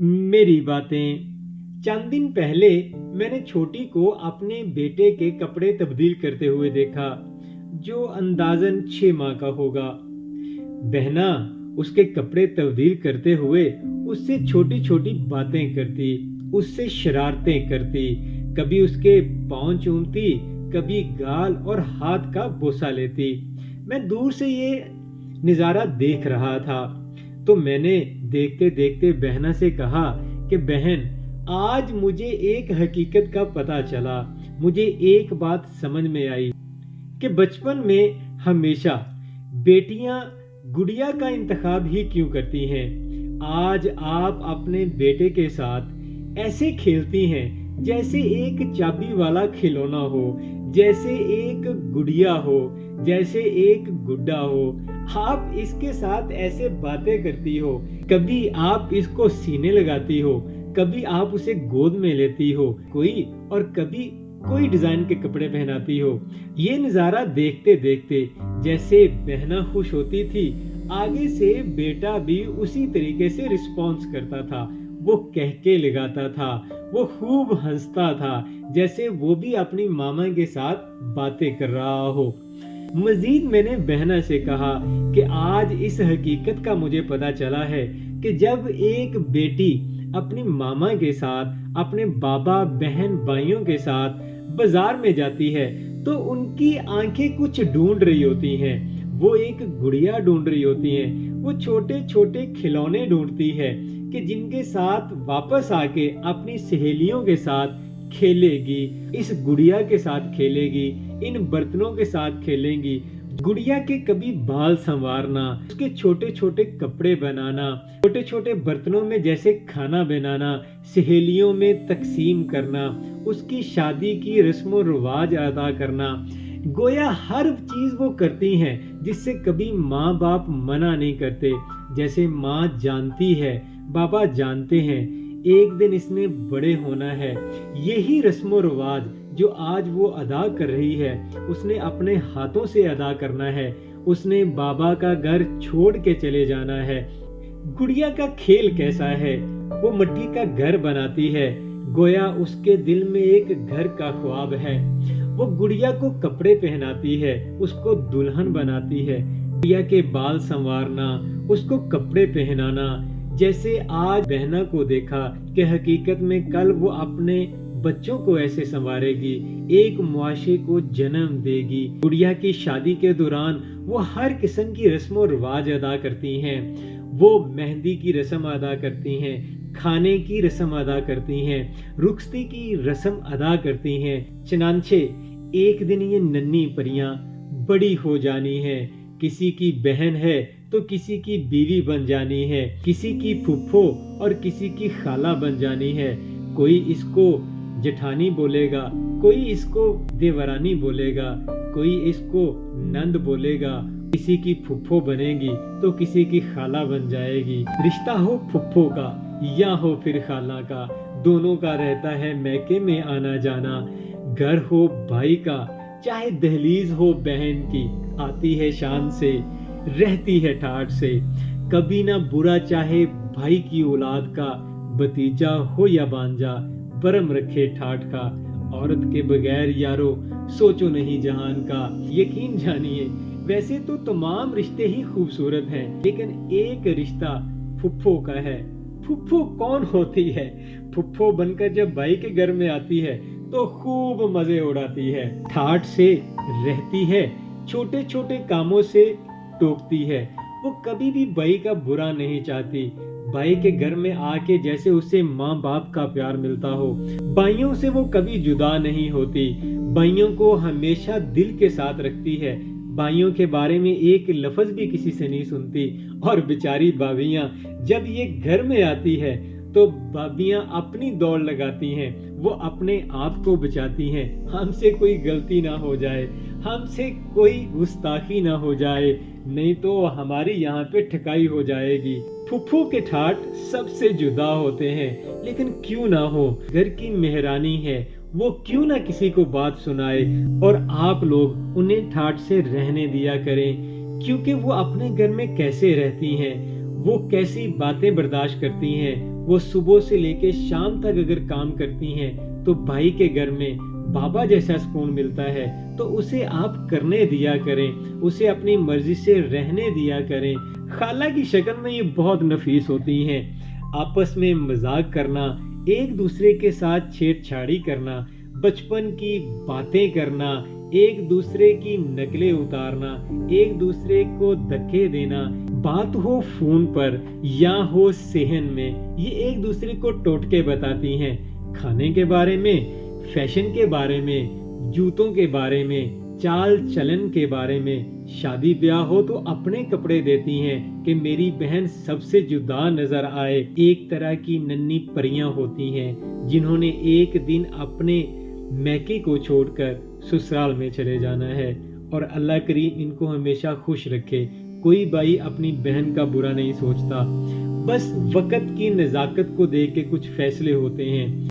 मेरी बातें। चंद दिन पहले मैंने छोटी को अपने बेटे के कपड़े तब्दील करते हुए देखा, जो अंदाजन 6 माह का होगा। बहना उसके कपड़े तब्दील करते हुए उससे छोटी छोटी बातें करती, उससे शरारतें करती, कभी उसके पाँव चूमती, कभी गाल और हाथ का बोसा लेती। मैं दूर से ये नज़ारा देख रहा था तो मैंने देखते देखते बहना से कहा कि बहन, आज मुझे एक हकीकत का पता चला। मुझे एक बात समझ में आई कि बचपन में हमेशा बेटियां गुड़िया का इंतखाब ही क्यों करती हैं। आज आप अपने बेटे के साथ ऐसे खेलती हैं जैसे एक चाबी वाला खिलौना हो, जैसे एक गुड़िया हो, जैसे एक गुड्डा हो। आप इसके साथ ऐसे बातें करती हो, कभी आप इसको सीने लगाती हो, कभी आप उसे गोद में लेती हो और कभी कोई डिजाइन के कपड़े पहनाती हो। ये नज़ारा देखते देखते जैसे बहना खुश होती थी, आगे से बेटा भी उसी तरीके से रिस्पॉन्स करता था। वो कहके लगाता था, वो खूब हंसता था, जैसे वो भी अपनी मामा के साथ बातें कर रहा हो। मजीद मैंने बहना से कहा कि आज इस हकीकत का मुझे पता चला है कि जब एक बेटी अपनी मामा के साथ, अपने बाबा बहन भाइयों के साथ बाजार में जाती है तो उनकी आंखें कुछ ढूंढ रही होती हैं। वो एक गुड़िया ढूंढ रही होती हैं, वो छोटे छोटे खिलौने ढूंढती है कि जिनके साथ वापस आके अपनी सहेलियों के साथ खेलेगी, इस गुड़िया के साथ खेलेगी, इन बर्तनों के साथ खेलेंगी। गुड़िया के कभी बाल संवारना, उसके छोटे छोटे कपड़े बनाना, छोटे छोटे बर्तनों में जैसे खाना बनाना, सहेलियों में तकसीम करना, उसकी शादी की रस्म रिवाज अदा करना। गोया हर चीज वो करती हैं जिससे कभी माँ बाप मना नहीं करते। जैसे माँ जानती है, बाबा जानते हैं, एक दिन इसने बड़े होना है। यही रस्म रिवाज जो आज वो अदा कर रही है, उसने अपने हाथों से अदा करना है। उसने बाबा का घर छोड़ के चले जाना है। गुड़िया का खेल कैसा है, वो मिट्टी का घर बनाती है, गोया उसके दिल में एक घर का ख्वाब है। वो गुड़िया को कपड़े पहनाती है, उसको दुल्हन बनाती है। गुड़िया के बाल संवारना, उसको कपड़े पहनाना, जैसे आज बहना को देखा कि हकीकत में कल वो अपने बच्चों को ऐसे संवारेगी, एक मुआशरे को जन्म देगी। गुड़िया की शादी के दौरान वो हर किस्म की रस्म और रिवाज अदा करती हैं। वो मेहंदी की रस्म अदा करती हैं, खाने की रस्म अदा करती हैं, रुखसती की रस्म अदा करती हैं। चनांचे एक दिन ये नन्ही परियां बड़ी हो जानी है। किसी की बहन है तो किसी की बीवी बन जानी है, किसी की फुफ्फो और किसी की खाला बन जानी है। कोई इसको जेठानी बोलेगा, कोई इसको देवरानी बोलेगा, कोई इसको नंद बोलेगा। किसी की फुफ्फो बनेगी तो किसी की खाला बन जाएगी। रिश्ता हो फुफ्फो का या हो फिर खाला का, दोनों का रहता है मैके में आना जाना। घर हो भाई का, चाहे दहलीज हो बहन की, आती है शान से, रहती है ठाठ से। कभी ना बुरा चाहे भाई की औलाद का, भतीजा हो या बांजा, बरम रखे ठाठ का। औरत के बगैर यारो सोचो नहीं जहान का। यकीन जानिए, वैसे तो तमाम रिश्ते ही खूबसूरत हैं, लेकिन एक रिश्ता फुफ्फो का है। फुफ्फो कौन होती है? फुफ्फो बनकर जब भाई के घर में आती है तो खूब मजे उड़ाती है, ठाठ से रहती है, छोटे छोटे कामों से टोकती है। वो कभी भी भाई का बुरा नहीं चाहती। भाई के घर में आके जैसे उसे माँ बाप का प्यार मिलता हो, भाइयों से वो कभी जुदा नहीं होती। भाइयों को हमेशा दिल के साथ रखती है, भाइयों के बारे में एक लफ्ज भी किसी से नहीं सुनती। और बेचारी भाभियां जब ये घर में आती है तो भाभियां अपनी दौड़ लगाती हैं, वो अपने आप को बचाती हैं। हमसे कोई गलती ना हो जाए, हमसे कोई गुस्ताखी ना हो जाए, नहीं तो हमारी यहाँ पे ठकाई हो जाएगी। फुफ्फू के ठाठ सबसे जुदा होते हैं, लेकिन क्यों ना हो, घर की मेहरानी है, वो क्यों ना किसी को बात सुनाए। और आप लोग उन्हें ठाठ से रहने दिया करें, क्योंकि वो अपने घर में कैसे रहती हैं, وہ کیسی باتیں برداشت کرتی ہیں۔ وہ صبح سے لے کے شام تک اگر کام کرتی ہیں تو بھائی کے گھر میں بابا جیسا سکون ملتا ہے، تو اسے آپ کرنے دیا کریں، اسے اپنی مرضی سے رہنے دیا کریں۔ خالہ کی شکل میں یہ بہت نفیس ہوتی ہیں۔ آپس میں مذاق کرنا، ایک دوسرے کے ساتھ چھیڑ چھاڑی کرنا، بچپن کی باتیں کرنا، ایک دوسرے کی نقلیں اتارنا، ایک دوسرے کو دھکے دینا، بات ہو فون پر یا ہو صحن میں، یہ ایک دوسرے کو ٹوٹکے بتاتی ہیں۔ کھانے کے بارے میں، فیشن کے بارے میں، جوتوں کے بارے میں، چال چلن کے بارے میں۔ شادی بیاہ ہو تو اپنے کپڑے دیتی ہیں کہ میری بہن سب سے جدا نظر آئے۔ ایک طرح کی ننھی پریاں ہوتی ہیں جنہوں نے ایک دن اپنے میکے کو چھوڑ کر سسرال میں چلے جانا ہے، اور اللہ کریم ان کو ہمیشہ خوش رکھے۔ کوئی بھائی اپنی بہن کا برا نہیں سوچتا، بس وقت کی نزاکت کو دیکھ کے کچھ فیصلے ہوتے ہیں۔